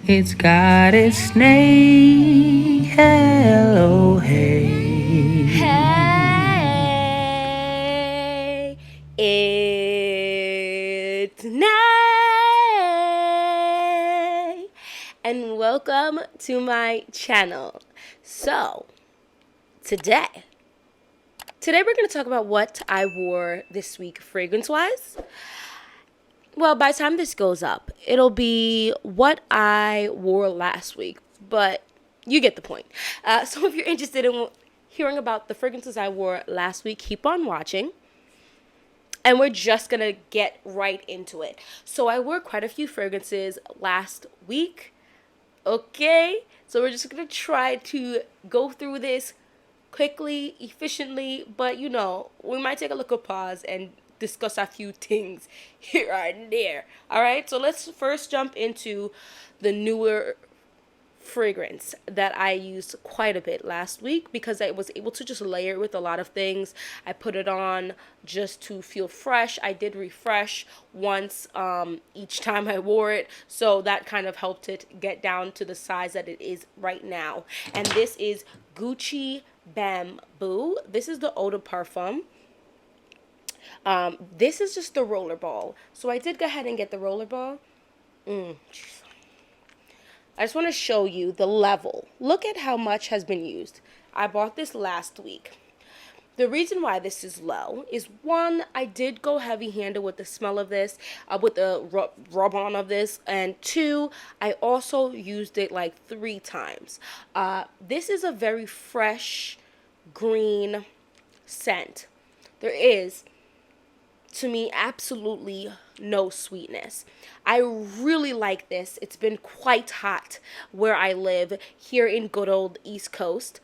It's got its name. Hello, hey. Hey, it's Nay, and welcome to my channel. So, today we're going to talk about what I wore this week fragrance-wise. Well, by the time this goes up, it'll be what I wore last week, but you get the point. So if you're interested in hearing about the fragrances I wore last week, keep on watching. And we're just going to get right into it. So I wore quite a few fragrances last week. Okay? So we're just going to try to go through this quickly, efficiently, but we might take a little pause and discuss a few things here and there. All right, so let's first jump into the newer fragrance that I used quite a bit last week because I was able to just layer it with a lot of things. I put it on just to feel fresh. I did refresh once each time I wore it, so that kind of helped it get down to the size that it is right now. And this is Gucci Bamboo. This is the eau de parfum. This is just the roller ball. So I did go ahead and get the roller ball. I just want to show you the level. Look at how much has been used. I bought this last week. The reason why this is low is, one, I did go heavy-handed with the smell of this, with the rub-on of this, and two, I also used it like 3 times. This is a very fresh, green scent. There is, to me, absolutely no sweetness. I really like this. It's been quite hot where I live here in good old East Coast.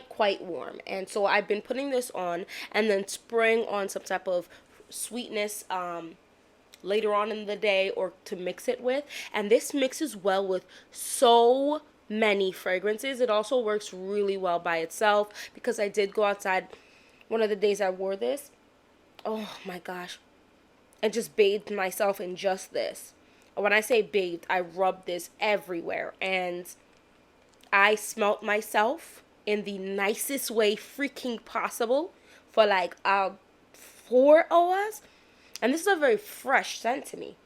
Quite warm, and so I've been putting this on and then spraying on some type of sweetness later on in the day or to mix it with, and this mixes well with so many fragrances. It also works really well by itself because I did go outside one of the days I wore this. Oh my gosh. And just bathed myself in just this. When I say bathed, I rubbed this everywhere, and I smelt myself in the nicest way freaking possible for like 4 hours. And this is a very fresh scent to me.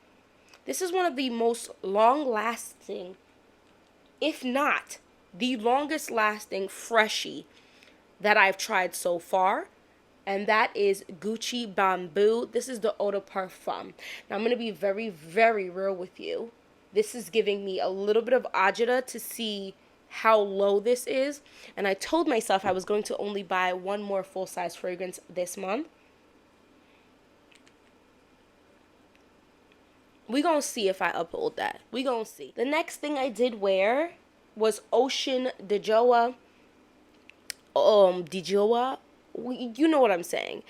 This is one of the most long lasting, if not the longest lasting freshie that I've tried so far. And that is Gucci Bamboo. This is the eau de parfum. Now I'm going to be very, very real with you. This is giving me a little bit of agita to see how low this is. And I told myself I was going to only buy one more full-size fragrance this month. We gonna see if I uphold that. We gonna see. The next thing I did wear was Ocean de Joa. You know what I'm saying.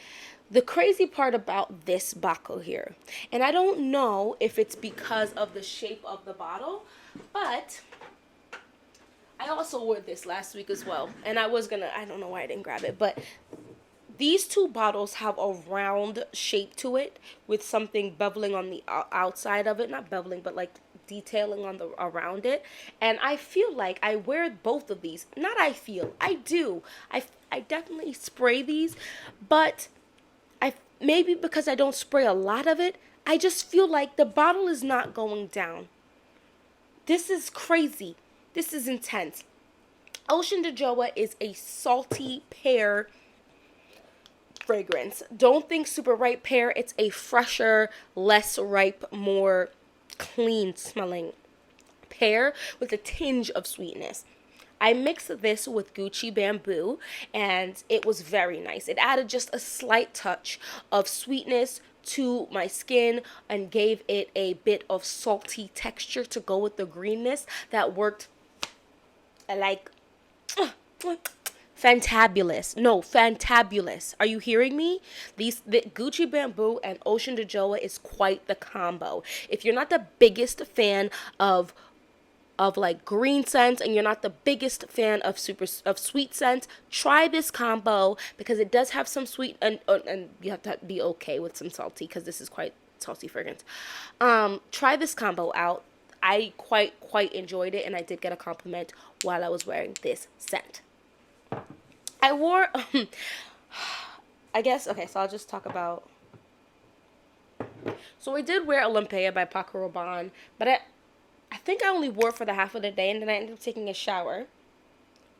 The crazy part about this bottle here, and I don't know if it's because of the shape of the bottle, but I also wore this last week as well, and I don't know why I didn't grab it, but these 2 bottles have a round shape to it with something beveling on the outside of it. Not beveling, but like detailing on the around it. And I feel like I wear both of these. I do. I definitely spray these, but maybe because I don't spray a lot of it, I just feel like the bottle is not going down. This is crazy. This is intense. Ocean de Joa is a salty pear fragrance. Don't think super ripe pear. It's a fresher, less ripe, more clean smelling pear with a tinge of sweetness. I mixed this with Gucci Bamboo, and it was very nice. It added just a slight touch of sweetness to my skin and gave it a bit of salty texture to go with the greenness that worked like fantabulous. No, fantabulous. Are you hearing me? The Gucci Bamboo and Ocean de Joa is quite the combo. If you're not the biggest fan of like green scents and you're not the biggest fan of sweet scents, try this combo because it does have some sweet and you have to be okay with some salty because this is quite salty fragrance. Try this combo out. I quite enjoyed it, and I did get a compliment while I was wearing this scent. I wore, I guess, okay, so I'll just talk about, so I did wear Olympia by Paco Rabanne, but I think I only wore it for the half of the day, and then I ended up taking a shower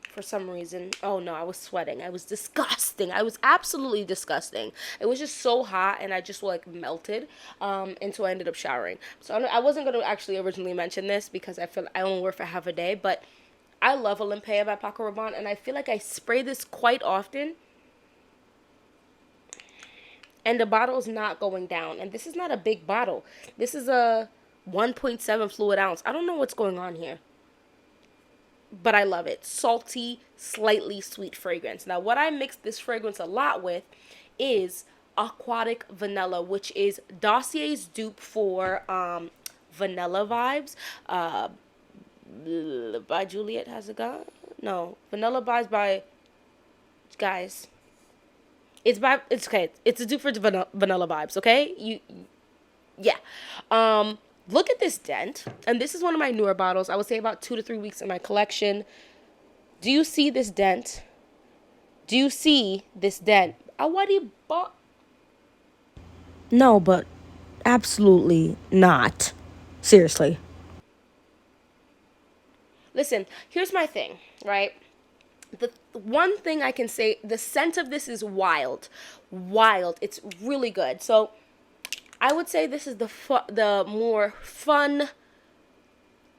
for some reason. Oh no, I was sweating. I was disgusting. I was absolutely disgusting. It was just so hot, and I just like melted. And so I ended up showering. So I wasn't going to actually originally mention this because I feel I only wore it for half a day, but I love Olympia by Paco Rabanne, and I feel like I spray this quite often, and the bottle is not going down. And this is not a big bottle. This is a 1.7 fluid ounce. I don't know what's going on here, but I love it. Salty, slightly sweet fragrance. Now, what I mix this fragrance a lot with is Aquatic Vanilla, which is Dossier's dupe for Vanilla Vibes. By Juliet has a gun? No. Vanilla Vibes by, guys. It's okay. It's a dupe for Vanilla Vibes, okay? Yeah. Look at this dent. And this is one of my newer bottles. I would say about 2 to 3 weeks in my collection. Do you see this dent? Do you see this dent? No, but absolutely not. Seriously. Listen, here's my thing, right? The one thing I can say, the scent of this is wild. Wild. It's really good. So I would say this is the more fun,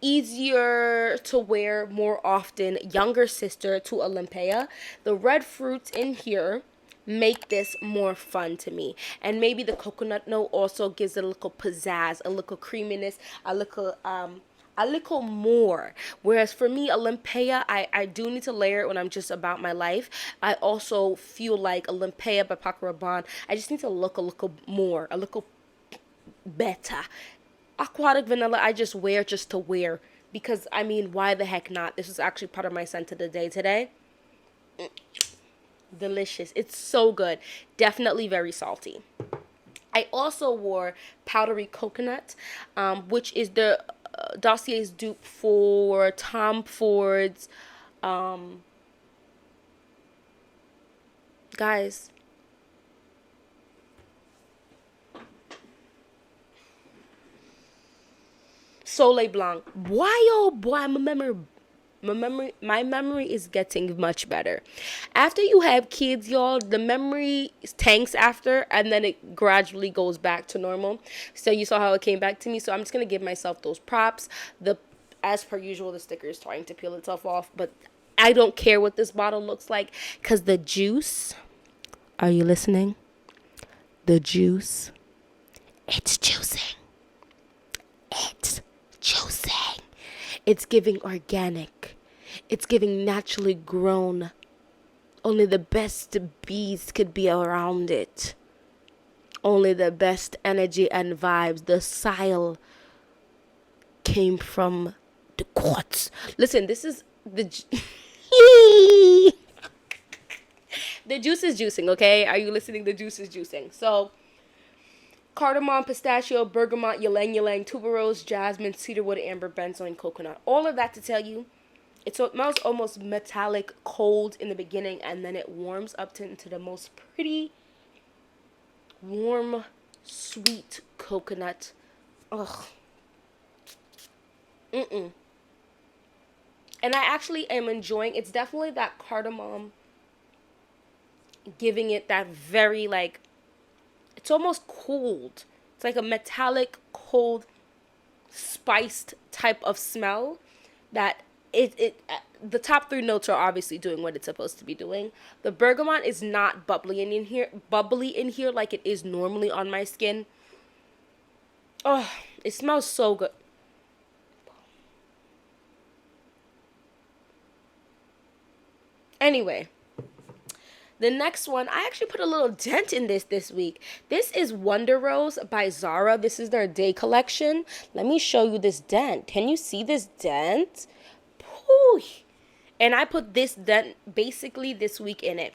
easier to wear more often younger sister to Olympia. The red fruits in here make this more fun to me, and maybe the coconut note also gives it a little pizzazz, a little creaminess, a little more. Whereas for me, Olympia, I do need to layer it when I'm just about my life. I also feel like Olympia by Paco Rabanne, I just need to look a little more, a little better. Aquatic Vanilla, I just wear just to wear. Because, I mean, why the heck not? This is actually part of my scent of the day today. Delicious. It's so good. Definitely very salty. I also wore Powdery Coconut, which is the Dossier's dupe for Tom Ford's, guys, Soleil Blanc. Why, oh boy, my memory is getting much better. After you have kids, y'all, the memory tanks after, and then it gradually goes back to normal. So you saw how it came back to me. So I'm just gonna give myself those props. As per usual, the sticker is trying to peel itself off, but I don't care what this bottle looks like, because the juice, are you listening? The juice, it's juicing. It's juicing. It's giving organic. It's giving naturally grown. Only the best bees could be around it. Only the best energy and vibes. The soil came from the quartz. Listen, this is the the juice is juicing, okay? Are you listening? The juice is juicing. So cardamom, pistachio, bergamot, ylang ylang, tuberose, jasmine, cedarwood, amber, benzoin, coconut. All of that to tell you, it smells almost metallic, cold in the beginning, and then it warms up into the most pretty, warm, sweet coconut. Ugh. And I actually am enjoying, it's definitely that cardamom, giving it that very, like, it's almost cold. It's like a metallic, cold, spiced type of smell that the top 3 notes are obviously doing what it's supposed to be doing. The bergamot is not bubbly in here like it is normally on my skin. Oh, it smells so good. Anyway, the next one, I actually put a little dent in this week. This is Wonder Rose by Zara. This is their day collection. Let me show you this dent. Can you see this dent? Pooh. And I put this dent basically this week in it.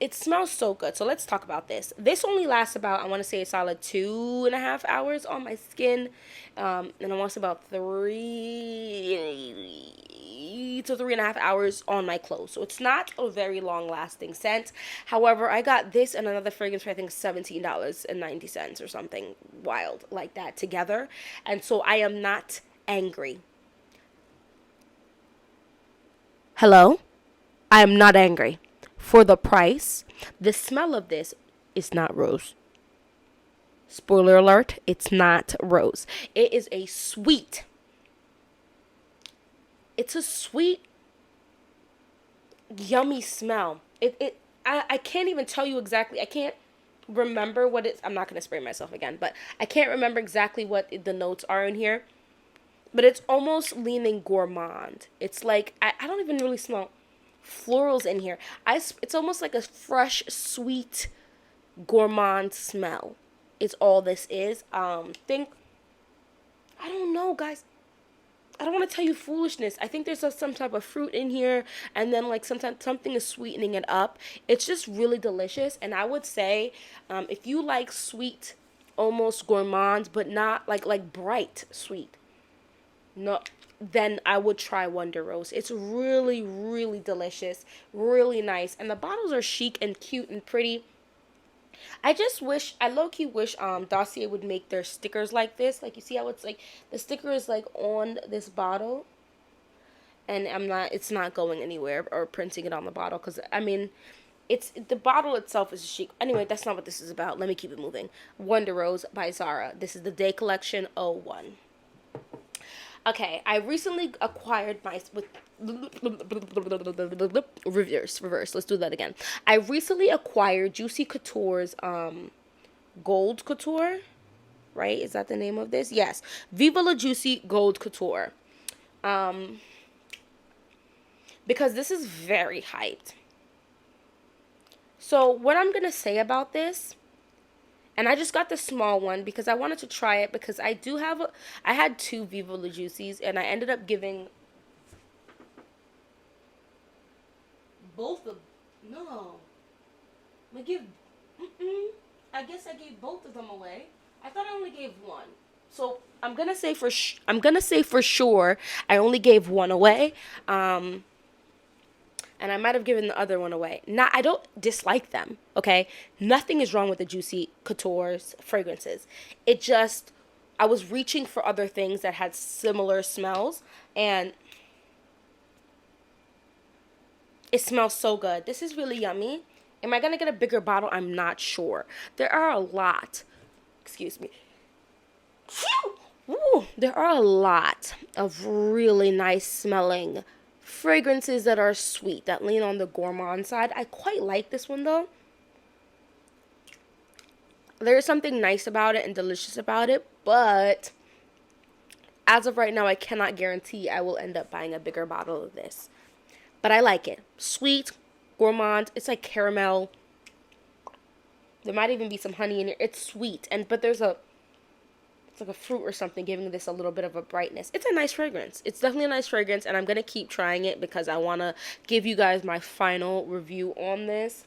it smells so good. So let's talk about this. This only lasts about, I want to say a solid 2.5 hours on my skin. And I want to say about 3 to 3.5 hours on my clothes. So it's not a very long lasting scent. However, I got this and another fragrance for I think $17.90 or something wild like that together. And so I am not angry. Hello? I am not angry. For the price, the smell of this is not rose. Spoiler alert, it's not rose. It is a sweet. It's a sweet, yummy smell. I can't even tell you exactly. I can't remember what it's. I'm not going to spray myself again, but I can't remember exactly what the notes are in here. But it's almost leaning gourmand. It's like, I don't even really smell florals in here. It's almost like a fresh, sweet, gourmand smell. It's all this is. I don't know, guys. I don't want to tell you foolishness. I think there's some type of fruit in here, and then like sometimes something is sweetening it up. It's just really delicious, and I would say, if you like sweet, almost gourmand, but not like bright sweet, no, then I would try Wonder Rose. It's really, really delicious, really nice, and the bottles are chic and cute and pretty. I low-key wish Dossier would make their stickers like this. Like, you see how it's like the sticker is like on this bottle, and it's not going anywhere or printing it on the bottle, because I mean, it's the bottle itself is chic. Anyway, that's not what this is about. Let me keep it moving. Wonder Rose by Zara. This is the Day Collection 01. Okay, I recently acquired reverse. Let's do that again. I recently acquired Juicy Couture's Gold Couture. Right? Is that the name of this? Yes. Viva La Juicy Gold Couture. Because this is very hyped. So what I'm gonna say about this, and I just got the small one because I wanted to try it, because I had two Viva La Juicies, and I ended up giving both of, no. I guess I gave both of them away. I thought I only gave one. So I'm gonna say for sure I only gave one away. And I might have given the other one away. I don't dislike them, okay? Nothing is wrong with the Juicy Couture's fragrances. It just, I was reaching for other things that had similar smells, and it smells so good. This is really yummy. Am I going to get a bigger bottle? I'm not sure. There are a lot. Excuse me. Woo, there are a lot of really nice smelling fragrances that are sweet, that lean on the gourmand side. I quite like this one though. There is something nice about it and delicious about it, but as of right now, I cannot guarantee I will end up buying a bigger bottle of this. But I like it. Sweet, gourmand. It's like caramel. There might even be some honey in it. It's sweet, but it's like a fruit or something, giving this a little bit of a brightness. It's a nice fragrance. It's definitely a nice fragrance, and I'm going to keep trying it because I want to give you guys my final review on this.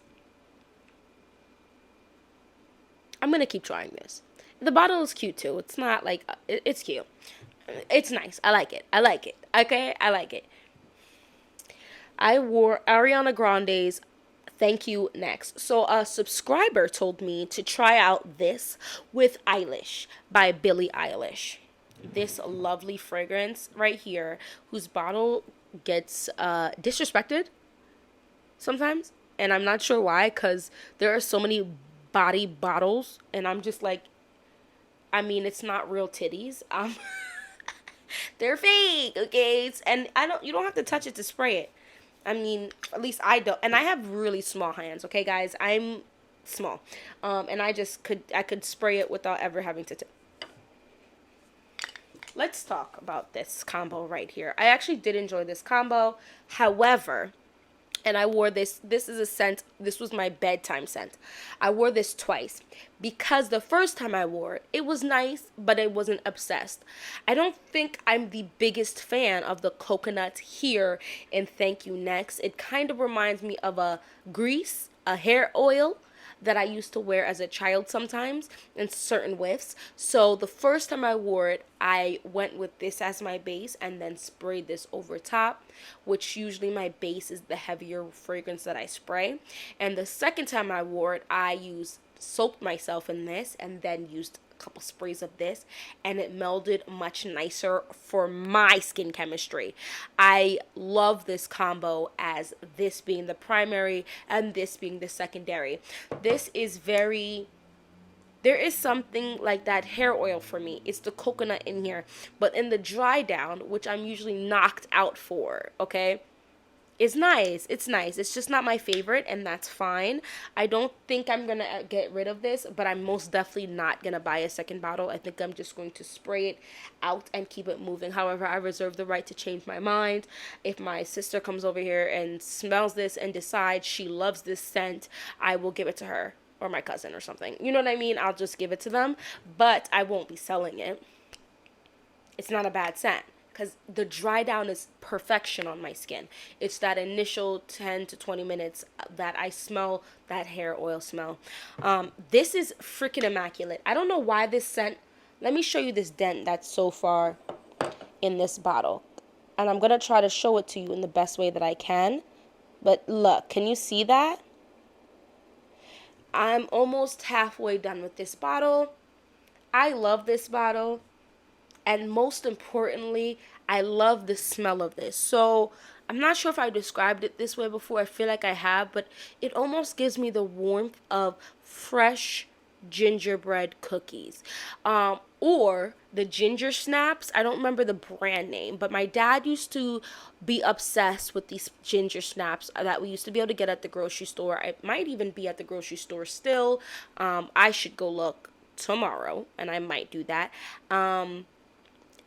I'm going to keep trying this. The bottle is cute, too. It's not like, it's cute. It's nice. I like it. Okay? I like it. I wore Ariana Grande's Thank You Next. So a subscriber told me to try out this with Eilish by Billie Eilish. This lovely fragrance right here, whose bottle gets disrespected sometimes, and I'm not sure why, because there are so many body bottles, and I'm just like, I mean, it's not real titties. They're fake, okay? You don't have to touch it to spray it. I mean, at least I don't. And I have really small hands, okay, guys? I'm small. And I could spray it without ever having to. Let's talk about this combo right here. I actually did enjoy this combo. However, and I wore this is a scent, this was my bedtime scent. I wore this twice because the first time I wore it, it was nice, but I wasn't obsessed. I don't think I'm the biggest fan of the coconut here in Thank You Next. It kind of reminds me of a Grease a hair oil that I used to wear as a child sometimes in certain whiffs. So the first time I wore it, I went with this as my base and then sprayed this over top, which usually my base is the heavier fragrance that I spray. And the second time I wore it, I soaked myself in this and then used a couple sprays of this, and it melded much nicer for my skin chemistry. I love this combo, as this being the primary and this being the secondary. This is very, there is something like that hair oil for me. It's the coconut in here, but in the dry down, which I'm usually knocked out for, okay? It's nice. It's nice. It's just not my favorite, and that's fine. I don't think I'm going to get rid of this, but I'm most definitely not going to buy a second bottle. I think I'm just going to spray it out and keep it moving. However, I reserve the right to change my mind. If my sister comes over here and smells this and decides she loves this scent, I will give it to her, or my cousin or something. You know what I mean? I'll just give it to them, but I won't be selling it. It's not a bad scent, because the dry down is perfection on my skin. It's that initial 10 to 20 minutes that I smell that hair oil smell. This is freaking immaculate. I don't know why this scent, let me show you this dent that's so far in this bottle. And I'm going to try to show it to you in the best way that I can. But look, can you see that? I'm almost halfway done with this bottle. I love this bottle. And most importantly, I love the smell of this. So I'm not sure if I described it this way before. I feel like I have, but it almost gives me the warmth of fresh gingerbread cookies. Or the ginger snaps. I don't remember the brand name, but my dad used to be obsessed with these ginger snaps that we used to be able to get at the grocery store. It might even be at the grocery store still. I should go look tomorrow, and I might do that.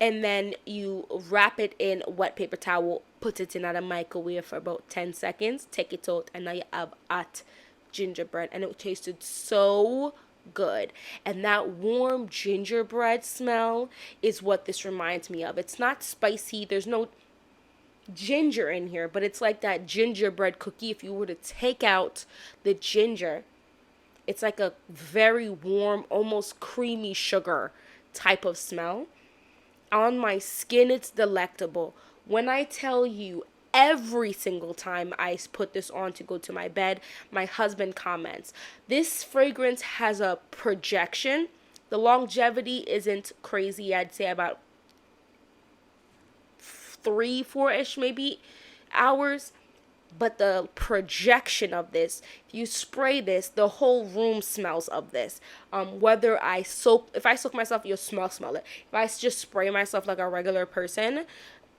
And then you wrap it in wet paper towel, put it in a microwave for about 10 seconds, take it out, and now you have hot gingerbread. And it tasted so good. And that warm gingerbread smell is what this reminds me of. It's not spicy. There's no ginger in here, but it's like that gingerbread cookie. If you were to take out the ginger, it's like a very warm, almost creamy sugar type of smell. On my skin, it's delectable. When I tell you, every single time I put this on to go to my bed, my husband comments, this fragrance has a projection. The longevity isn't crazy. I'd say about 3-4-ish maybe hours. But the projection of this, if you spray this, the whole room smells of this. If I soak myself, you'll smell it. If I just spray myself like a regular person,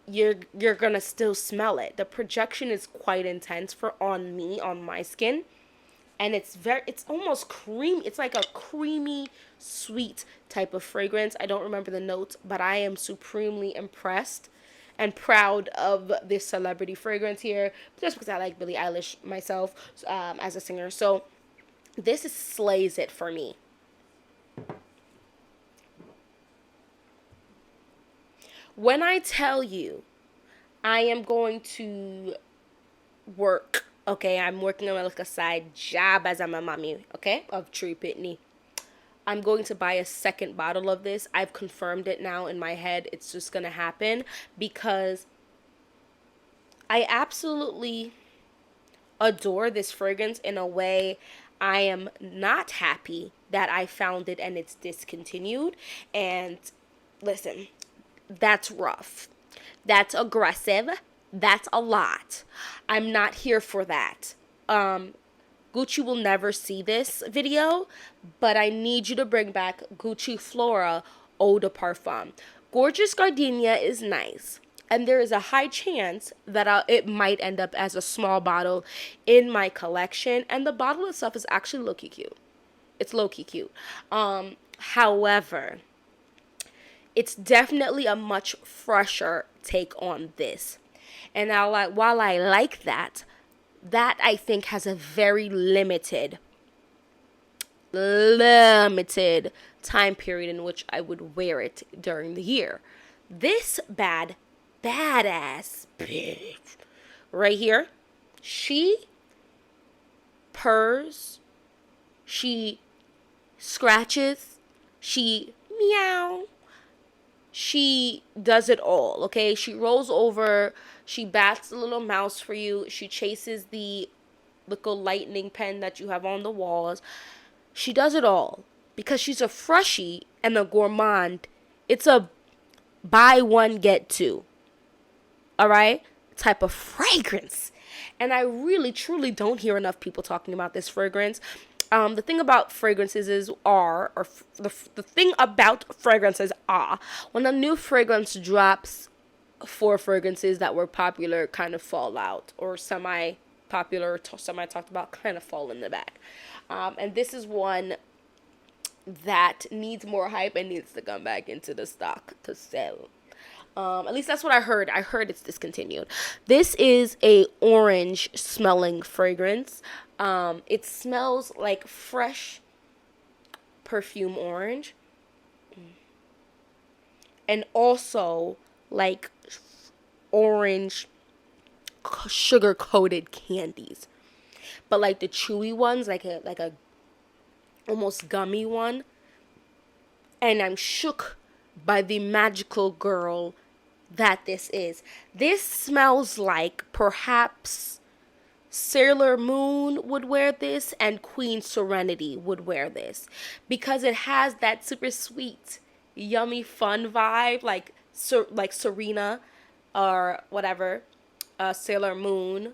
you're gonna still smell it. The projection is quite intense on my skin, and it's almost creamy. It's like a creamy, sweet type of fragrance. I don't remember the notes, but I am supremely impressed and proud of this celebrity fragrance here, just because I like Billie Eilish myself as a singer. So this slays it for me. When I tell you I am going to work, okay, I'm working on like a side job as I'm a mommy, okay, of Tree Pitney. I'm going to buy a second bottle of this. I've confirmed it now in my head. It's just going to happen because I absolutely adore this fragrance in a way. I am not happy that I found it and it's discontinued. And listen, that's rough. That's aggressive. That's a lot. I'm not here for that. Gucci will never see this video, but I need you to bring back Gucci Flora Eau de Parfum. Gorgeous Gardenia is nice, and there is a high chance that it might end up as a small bottle in my collection, and the bottle itself is actually low-key cute. It's low-key cute. However, it's definitely a much fresher take on this. And now, while I like that I think has a very limited time period in which I would wear it during the year. This badass bitch right here, she purrs, she scratches, she meow, she does it all, okay? She rolls over, she bats the little mouse for you, she chases the little lightning pen that you have on the walls. She does it all because she's a freshie and a gourmand. It's a buy one get two, all right, type of fragrance. And I really truly don't hear enough people talking about this fragrance. The thing about fragrances is the thing about fragrances are, when a new fragrance drops, four fragrances that were popular kind of fall out, or semi popular, semi talked about, kind of fall in the back. And this is one that needs more hype and needs to come back into the stock to sell. At least that's what I heard. I heard it's discontinued. This is a orange smelling fragrance. It smells like fresh perfume orange. And also like orange sugar coated candies. But like the chewy ones, like a almost gummy one. And I'm shook by the magical girl that this is. This smells like perhaps Sailor Moon would wear this and Queen Serenity would wear this, because it has that super sweet, yummy, fun vibe, like Serena or whatever, Sailor Moon.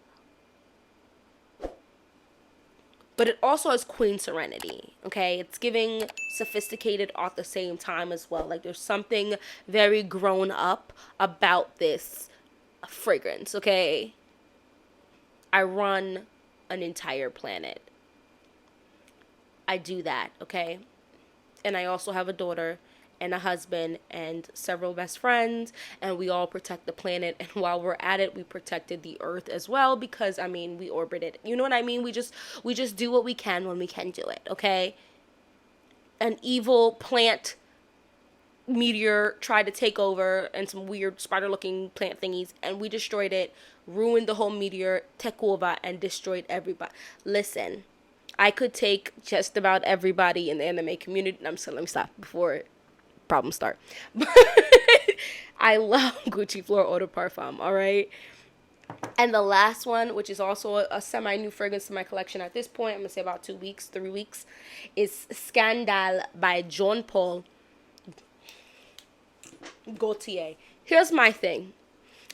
But it also has Queen Serenity, okay? It's giving sophisticated at the same time as well. Like, there's something very grown up about this fragrance, okay? I run an entire planet. I do that, okay? And I also have a daughter and a husband and several best friends, and we all protect the planet. And while we're at it, we protected the earth as well, because I mean, we orbit it. You know what I mean? We just do what we can when we can do it, okay? An evil plant meteor tried to take over, and some weird spider looking plant thingies, and we destroyed it, ruined the whole meteor, took over and destroyed everybody. Listen, I could take just about everybody in the anime community. Let me stop before problems start. I love Gucci Flora Eau de Parfum, all right? And the last one, which is also a semi-new fragrance in my collection at this point, I'm going to say about 2 weeks, 3 weeks, is Scandal by Jean Paul Gautier. Here's my thing.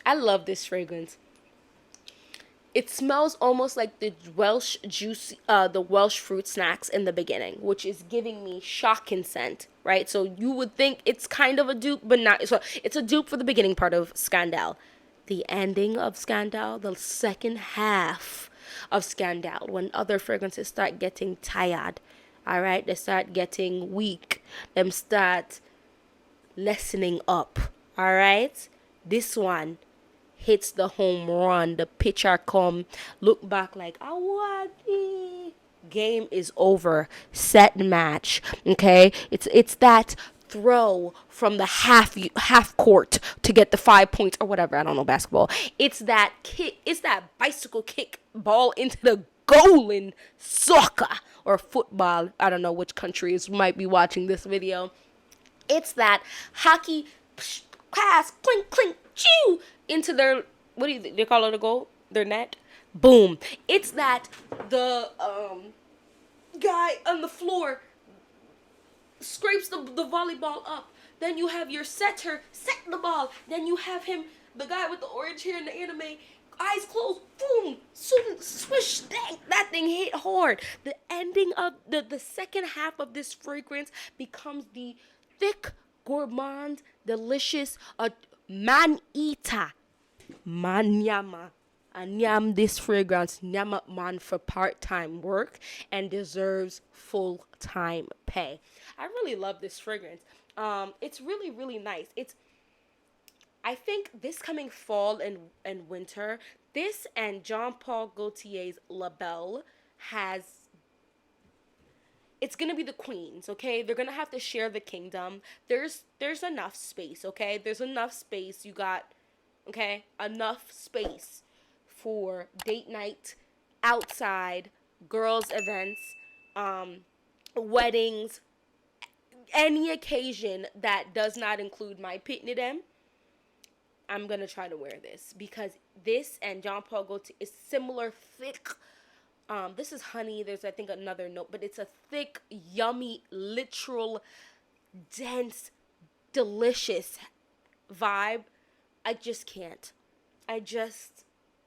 I love this fragrance. It smells almost like the Welsh fruit snacks in the beginning, which is giving me shocking scent, right? So you would think it's kind of a dupe, but not. So it's a dupe for the beginning part of Scandal. The ending of Scandal, the second half of Scandal, when other fragrances start getting tired, all right? They start getting weak. Them start lessening up, all right? This one hits the home run. The pitcher come, look back like, Awadi. Game is over. Set match. Okay? It's that throw from the half court to get the 5 points or whatever. I don't know basketball. It's that kick. It's that bicycle kick ball into the goal in soccer or football. I don't know which countries might be watching this video. It's that hockey pass, clink, clink, chew, into their, what do they call it, a goal? Their net? Boom. It's that the guy on the floor scrapes the volleyball up. Then you have your setter set the ball. Then you have him, the guy with the orange hair in the anime, eyes closed, boom, swish, dang, that thing hit hard. The ending of the second half of this fragrance becomes the thick, gourmand, delicious, man-eater. Man-yama. And yam this fragrance, nyama man for part-time work and deserves full-time pay. I really love this fragrance. It's really, really nice. I think this coming fall and winter, this and Jean Paul Gaultier's La Belle it's gonna be the queens, okay? They're gonna have to share the kingdom. There's enough space, okay? There's enough space. You got, okay, enough space for date night outside girls' events, weddings, any occasion that does not include my pitney, I'm going to try to wear this because this and Jean Paul Gaultier is similar thick. This is honey. There's, I think, another note, but it's a thick, yummy, literal, dense, delicious vibe. I just can't. I just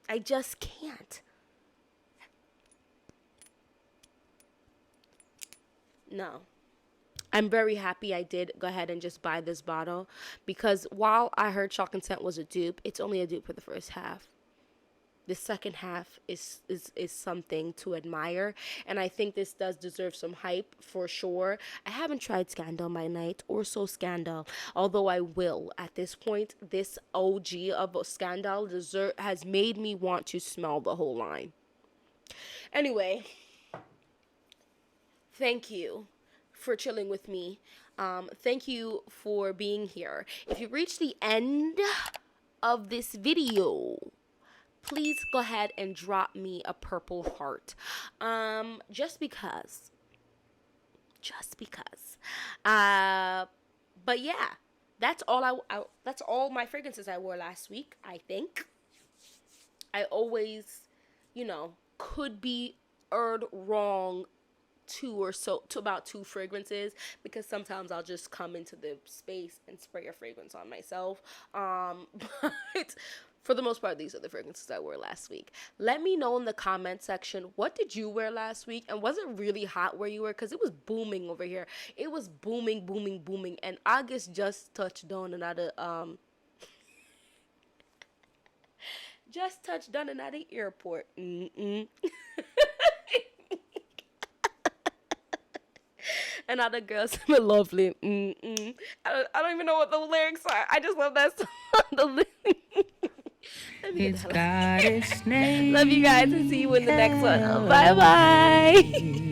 can't. No. I'm very happy I did go ahead and just buy this bottle because while I heard Chalk and Scent was a dupe, it's only a dupe for the first half. The second half is something to admire, and I think this does deserve some hype for sure. I haven't tried Scandal by Night or So Scandal, although I will. At this point, this OG of Scandal has made me want to smell the whole line. Anyway, thank you for chilling with me. Thank you for being here. If you reach the end of this video, please go ahead and drop me a purple heart. Just because. But yeah, that's all my fragrances I wore last week, I think. I always, could be erred wrong to about 2 fragrances because sometimes I'll just come into the space and spray a fragrance on myself. But for the most part, these are the fragrances I wore last week. Let me know in the comment section, what did you wear last week? And was it really hot where you were? Because it was booming over here. It was booming. And August just touched down and out of, just touched down and out of the airport. And all the girls were lovely. I don't even know what the lyrics are. I just love that song. It's got its name. Love you guys and see you in the next one. Bye bye.